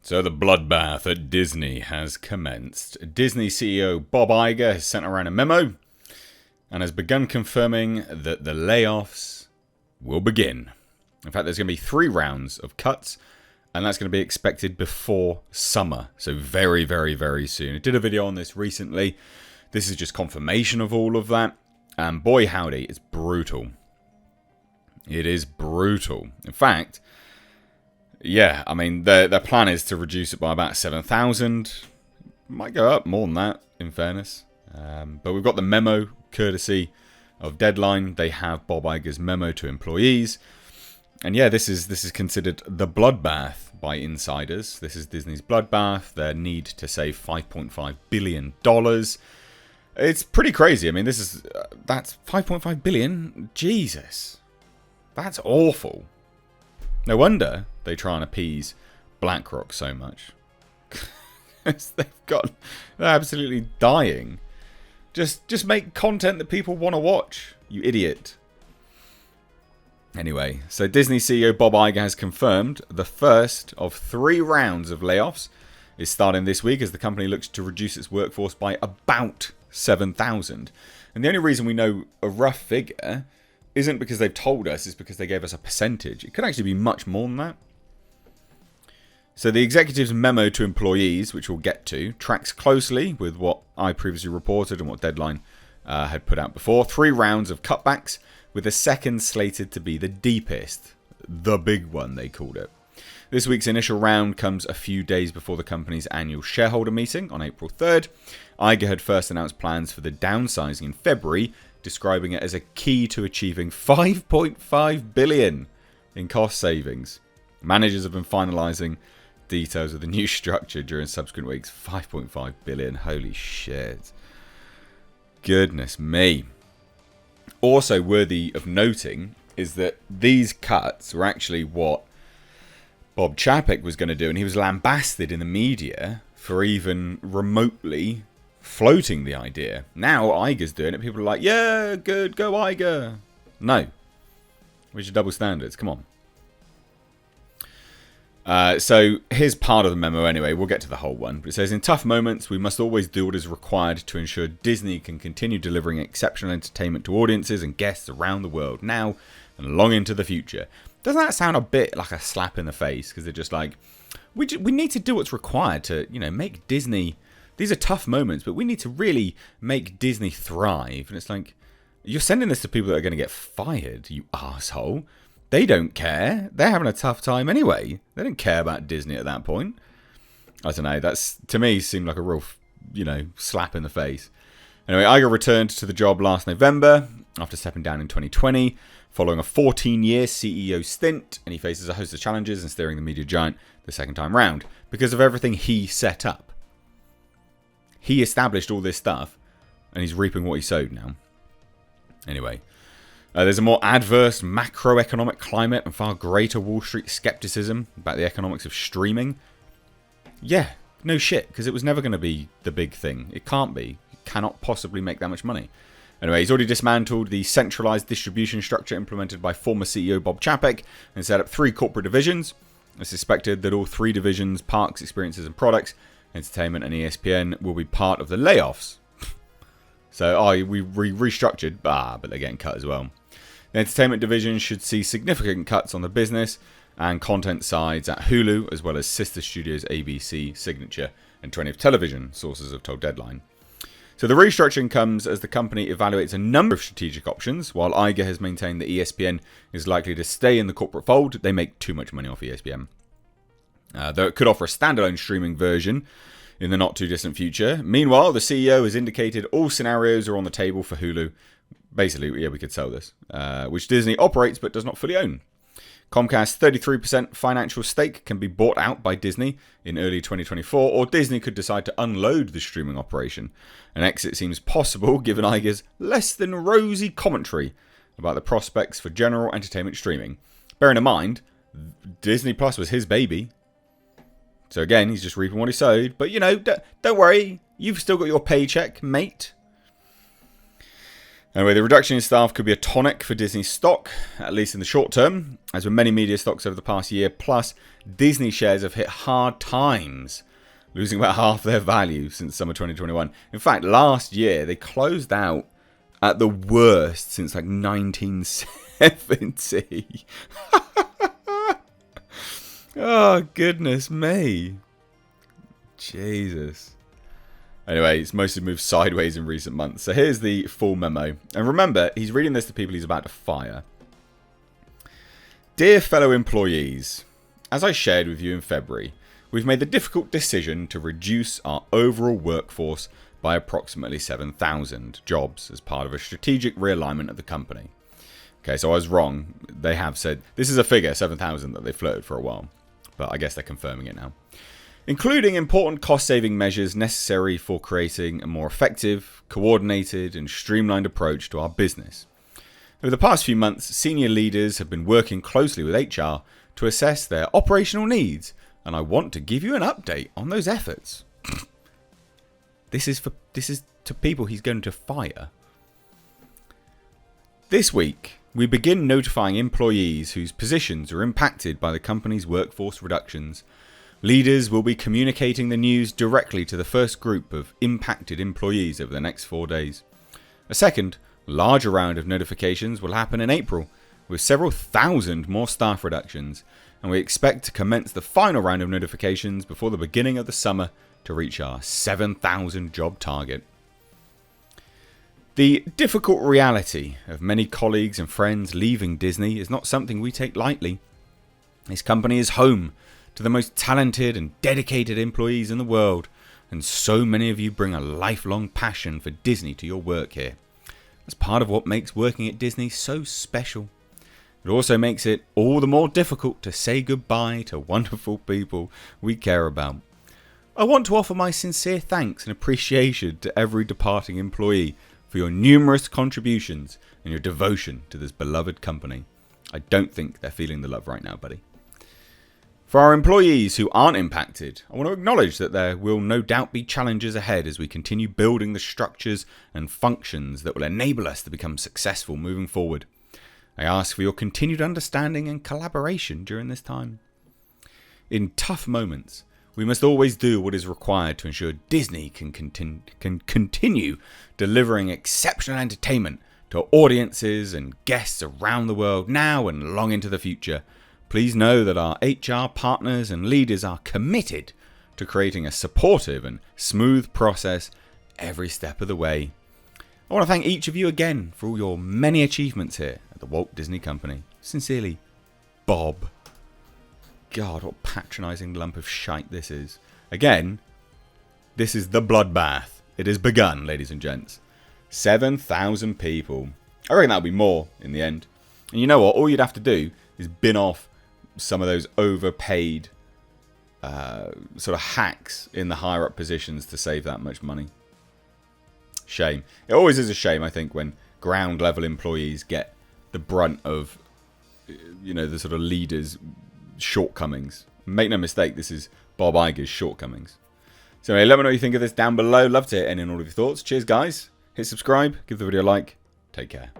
So the bloodbath at Disney has commenced. Disney CEO Bob Iger has sent around a memo and has begun confirming that the layoffs will begin. In fact, there's going to be 3 rounds of cuts, and that's going to be expected before summer. So very, very, very soon. I did a video on this recently. This is just confirmation of all of that. And boy howdy, it's brutal. It is brutal. In fact, yeah, I mean, their plan is to reduce it by about 7,000. Might go up more than that, in fairness. But we've got the memo, courtesy of Deadline. They have Bob Iger's memo to employees. And yeah, this is considered the bloodbath by insiders. This is Disney's bloodbath. Their need to save $5.5 billion. It's pretty crazy. I mean, that's $5.5 billion. Jesus. That's awful. No wonder they try and appease BlackRock so much. They're absolutely dying. Just make content that people want to watch, you idiot. Anyway, so Disney CEO Bob Iger has confirmed the first of 3 rounds of layoffs is starting this week as the company looks to reduce its workforce by about 7,000. And the only reason we know a rough figure isn't because they've told us, it's because they gave us a percentage. It could actually be much more than that. So the executive's memo to employees, which we'll get to, tracks closely with what I previously reported and what Deadline had put out before. 3 rounds of cutbacks, with the second slated to be the deepest. The big one, they called it. This week's initial round comes a few days before the company's annual shareholder meeting on April 3rd. Iger had first announced plans for the downsizing in February, describing it as a key to achieving $5.5 billion in cost savings. Managers have been finalising details of the new structure during subsequent weeks. $5.5 billion, holy shit. Goodness me. Also worthy of noting is that these cuts were actually what Bob Chapek was going to do, and he was lambasted in the media for even remotely floating the idea. Now Iger's doing it. People are like, yeah, good, go Iger. No. Where's your double standards? Come on. So here's part of the memo anyway. We'll get to the whole one. But it says, in tough moments, we must always do what is required to ensure Disney can continue delivering exceptional entertainment to audiences and guests around the world now and long into the future. Doesn't that sound a bit like a slap in the face? Because they're just like, we need to do what's required to, make Disney. These are tough moments, but we need to really make Disney thrive. And it's like, you're sending this to people that are going to get fired, you asshole. They don't care. They're having a tough time anyway. They don't care about Disney at that point. I don't know. That's, to me, seemed like a real, slap in the face. Anyway, Iger returned to the job last November after stepping down in 2020, following a 14-year CEO stint, and he faces a host of challenges in steering the media giant the second time round because of everything he set up. He established all this stuff, and he's reaping what he sowed now. Anyway, there's a more adverse macroeconomic climate and far greater Wall Street skepticism about the economics of streaming. Yeah, no shit, because it was never going to be the big thing. It can't be. You cannot possibly make that much money. Anyway, he's already dismantled the centralized distribution structure implemented by former CEO Bob Chapek and set up 3 corporate divisions. It's suspected that all 3 divisions, Parks, Experiences and Products, Entertainment and ESPN, will be part of the layoffs. So, we restructured, but they're getting cut as well. The entertainment division should see significant cuts on the business and content sides at Hulu, as well as sister studios ABC, Signature, and 20th Television, sources have told Deadline. So the restructuring comes as the company evaluates a number of strategic options. While Iger has maintained that ESPN is likely to stay in the corporate fold, they make too much money off ESPN. Though it could offer a standalone streaming version in the not too distant future. Meanwhile, the CEO has indicated all scenarios are on the table for Hulu. Basically, yeah, we could sell this, which Disney operates but does not fully own. Comcast's 33% financial stake can be bought out by Disney in early 2024, or Disney could decide to unload the streaming operation. An exit seems possible given Iger's less than rosy commentary about the prospects for general entertainment streaming. Bearing in mind, Disney Plus was his baby. So again, he's just reaping what he sowed. But, don't worry. You've still got your paycheck, mate. Anyway, the reduction in staff could be a tonic for Disney stock, at least in the short term, as with many media stocks over the past year. Plus, Disney shares have hit hard times, losing about half their value since summer 2021. In fact, last year they closed out at the worst since like 1970. Oh, goodness me. Jesus. Anyway, it's mostly moved sideways in recent months. So here's the full memo. And remember, he's reading this to people he's about to fire. Dear fellow employees, as I shared with you in February, we've made the difficult decision to reduce our overall workforce by approximately 7,000 jobs as part of a strategic realignment of the company. Okay, so I was wrong. They have said, this is a figure, 7,000, that they flirted for a while. But I guess they're confirming it now. Including important cost-saving measures necessary for creating a more effective, coordinated and streamlined approach to our business. Over the past few months, senior leaders have been working closely with HR to assess their operational needs, and I want to give you an update on those efforts. This is to people he's going to fire. This week, we begin notifying employees whose positions are impacted by the company's workforce reductions. Leaders will be communicating the news directly to the first group of impacted employees over the next 4 days. A second, larger round of notifications will happen in April, with several thousand more staff reductions, and we expect to commence the final round of notifications before the beginning of the summer to reach our 7,000 job target. The difficult reality of many colleagues and friends leaving Disney is not something we take lightly. This company is home to the most talented and dedicated employees in the world, and so many of you bring a lifelong passion for Disney to your work here. That's part of what makes working at Disney so special. It also makes it all the more difficult to say goodbye to wonderful people we care about. I want to offer my sincere thanks and appreciation to every departing employee for your numerous contributions and your devotion to this beloved company. I don't think they're feeling the love right now, buddy. For our employees who aren't impacted, I want to acknowledge that there will no doubt be challenges ahead as we continue building the structures and functions that will enable us to become successful moving forward. I ask for your continued understanding and collaboration during this time. In tough moments, we must always do what is required to ensure Disney can continue delivering exceptional entertainment to audiences and guests around the world now and long into the future. Please know that our HR partners and leaders are committed to creating a supportive and smooth process every step of the way. I want to thank each of you again for all your many achievements here at the Walt Disney Company. Sincerely, Bob. God, what patronising lump of shite this is. Again, this is the bloodbath. It has begun, ladies and gents. 7,000 people. I reckon that'll be more in the end. And you know what? All you'd have to do is bin off some of those overpaid sort of hacks in the higher up positions to save that much money. Shame. It always is a shame, I think, when ground level employees get the brunt of, you know, the sort of leaders' shortcomings. Make no mistake, this is Bob Iger's shortcomings. So anyway, let me know what you think of this down below. Love to hear any and all of your thoughts. Cheers, guys. Hit subscribe, give the video a like. Take care.